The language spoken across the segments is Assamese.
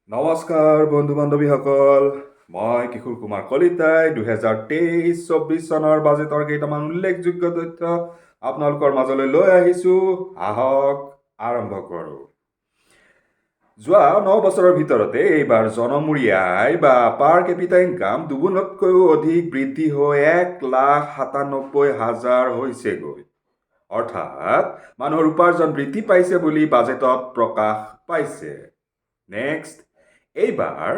নমস্কাৰ বন্ধু বান্ধৱীসকল, মই কিশোৰ কুমাৰ কলিতাই 2023-24 চনৰ বাজেটৰ কেইটামান উল্লেখযোগ্য তথ্য আপোনালোকৰ মাজলৈ লৈ আহিছোঁ। আহক আৰম্ভ কৰোঁ। যোৱা 9 বছৰৰ ভিতৰতে এইবাৰ জনমূৰি আয় বা পাৰ কেপিটা ইনকাম দুগুণতকৈও অধিক বৃদ্ধি হৈ 1,97,000 হৈছেগৈ। অৰ্থাৎ মানুহৰ উপাৰ্জন বৃদ্ধি পাইছে বুলি বাজেটত প্ৰকাশ পাইছে। নেক্সট, এইবাৰ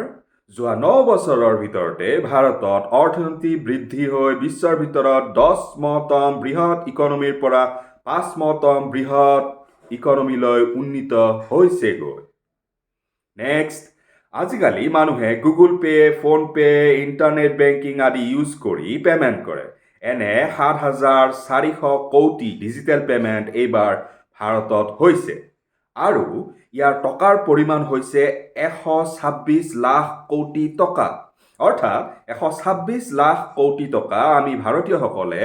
যোৱা 9 বছৰৰ ভিতৰতে ভাৰতত অৰ্থনীতি বৃদ্ধি হৈ বিশ্বৰ ভিতৰত 10তম বৃহৎ ইকনমিৰ পৰা 5তম বৃহৎ ইকনমিলৈ উন্নীত হৈছেগৈ। নেক্সট, আজিকালি মানুহে Google pay, phone pay, internet banking আদি ইউজ কৰি পেমেণ্ট কৰে। এনে 7,400 কোটি ডিজিটেল পেমেণ্ট এইবাৰ ভাৰতত হৈছে আৰু ইয়াৰ টকাৰ পৰিমাণ হৈছে 126 লাখ কোটি টকা। অৰ্থাৎ 126 লাখ কোটি টকা আমি ভাৰতীয়সকলে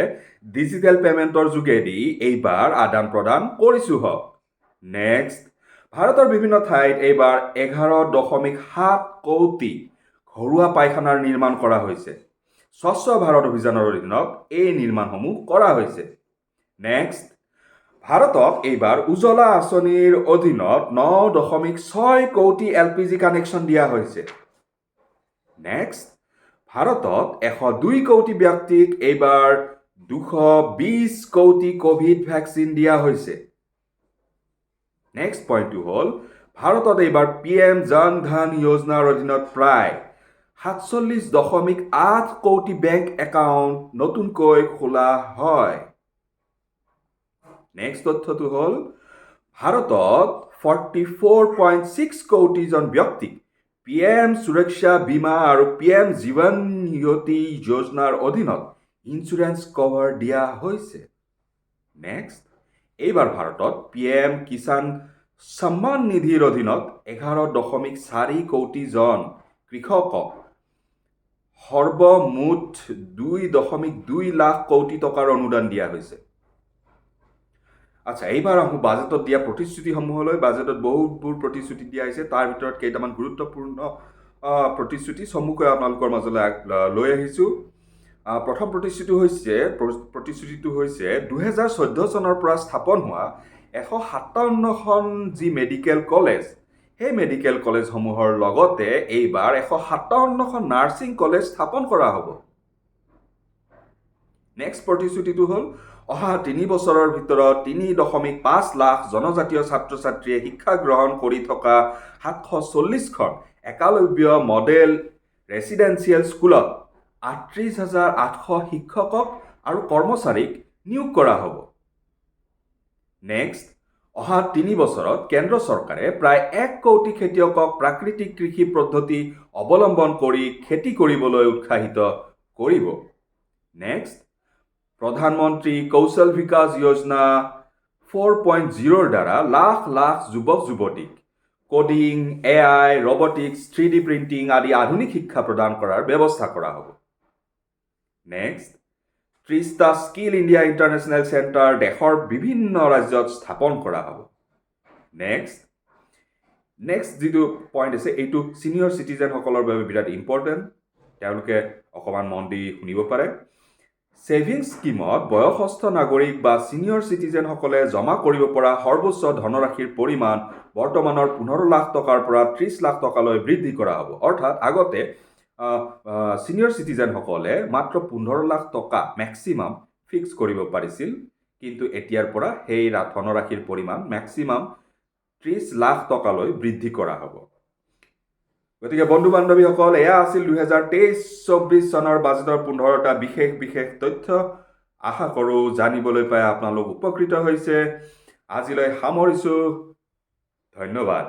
ডিজিটেল পেমেণ্টৰ যোগেদি এইবাৰ আদান প্ৰদান কৰিছোঁ হওক। নেক্সট, ভাৰতৰ বিভিন্ন ঠাইত এইবাৰ 11.7 কোটি ঘৰুৱা পায়খানাৰ নিৰ্মাণ কৰা হৈছে। স্বচ্ছ ভাৰত অভিযানৰ অধীনত এই নিৰ্মাণসমূহ কৰা হৈছে। নেক্সট, ভাৰতত এইবাৰ উজ্জ্বলা আঁচনিৰ অধীনত 9.6 কোটি LPG কানেকশ্যন দিয়া হৈছে। নেক্সট, ভাৰতত 102 কোটি ব্যক্তিক এইবাৰ 220 কোটি কোভিড ভেকচিন দিয়া হৈছে। নেক্সট পইণ্টটো হ'ল, ভাৰতত এইবাৰ PM জন ধন যোজনাৰ অধীনত প্ৰায় 47.8 কোটি বেংক একাউণ্ট নতুনকৈ খোলা হয়। নেক্সট তথ্যটো হ'ল, ভাৰতত 44.6 কোটিজন ব্যক্তিক PM সুৰক্ষা বীমা আৰু PM জীৱন জ্যোতি যোজনাৰ অধীনত ইঞ্চুৰেঞ্চ কভাৰ দিয়া হৈছে। নেক্সট, এইবাৰ ভাৰতত PM কিষাণ সন্মান নিধিৰ অধীনত 11.4 কোটিজন কৃষকক সৰ্বমুঠ 2.2 লাখ কোটি টকাৰ অনুদান দিয়া হৈছে। আচ্ছা, এইবাৰ আহোঁ বাজেটত দিয়া প্ৰতিশ্ৰুতিসমূহলৈ। বাজেটত বহুতবোৰ প্ৰতিশ্ৰুতি দিয়া হৈছে, তাৰ ভিতৰত কেইটামান গুৰুত্বপূৰ্ণ প্ৰতিশ্ৰুতি চমুকৈ আপোনালোকৰ মাজলৈ লৈ আহিছোঁ। প্ৰথম প্ৰতিশ্ৰুতিটো হৈছে 2014 চনৰ পৰা স্থাপন হোৱা 157খন যি মেডিকেল কলেজ, সেই মেডিকেল কলেজসমূহৰ লগতে এইবাৰ 157খন নাৰ্ছিং কলেজ স্থাপন কৰা হ'ব। নেক্সট প্ৰতিশ্ৰুতিটো হ'ল, অহা 3 বছৰৰ ভিতৰত 3.5 লাখ জনজাতীয় ছাত্ৰ ছাত্ৰীয়ে শিক্ষা গ্ৰহণ কৰি থকা 740খন একালব্য মডেল ৰেচিডেঞ্চিয়েল স্কুলত 38,800 শিক্ষকক আৰু কৰ্মচাৰীক নিয়োগ কৰা হ'ব। নেক্সট, অহা 3 বছৰত কেন্দ্ৰ চৰকাৰে প্ৰায় 1 কোটি খেতিয়কক প্ৰাকৃতিক কৃষি পদ্ধতি অৱলম্বন কৰি খেতি কৰিবলৈ উৎসাহিত কৰিব। নেক্সট, প্ৰধানমন্ত্ৰী কৌশল বিকাশ যোজনা 4.0ৰ দ্বাৰা লাখ লাখ যুৱক যুৱতীক coding, AI, robotics, 3D printing আদি আধুনিক শিক্ষা প্ৰদান কৰাৰ ব্যৱস্থা কৰা হ'ব। নেক্সট, 30টা স্কিল ইণ্ডিয়া ইণ্টাৰনেশ্যনেল চেণ্টাৰ দেশৰ বিভিন্ন ৰাজ্যত স্থাপন কৰা হ'ব। নেক্সট যিটো পইণ্ট আছে, এইটো ছিনিয়ৰ চিটিজেনসকলৰ বাবে বিৰাট ইম্পৰ্টেণ্ট, তেওঁলোকে অকণমান মন দি শুনিব পাৰে। ছেভিংছ স্কিমত বয়সস্থ নাগৰিক বা ছিনিয়ৰ চিটিজেনসকলে জমা কৰিব পৰা সৰ্বোচ্চ ধনৰাশিৰ পৰিমাণ বৰ্তমানৰ 15 লাখ টকাৰ পৰা 30 লাখ টকালৈ বৃদ্ধি কৰা হ'ব। অৰ্থাৎ আগতে ছিনিয়ৰ চিটিজেনসকলে মাত্ৰ 15 লাখ টকা মেক্সিমাম ফিক্স কৰিব পাৰিছিল, কিন্তু এতিয়াৰ পৰা সেই ধনৰাশিৰ পৰিমাণ মেক্সিমাম 30 লাখ টকালৈ বৃদ্ধি কৰা হ'ব। গতিকে বন্ধু বান্ধৱীসকল, এয়া আছিল 2023-24 চনৰ বাজেটৰ 15টা বিশেষ তথ্য। আশা কৰোঁ জানিবলৈ পাই আপোনালোক উপকৃত হৈছে। আজিলৈ সামৰিছোঁ। ধন্যবাদ।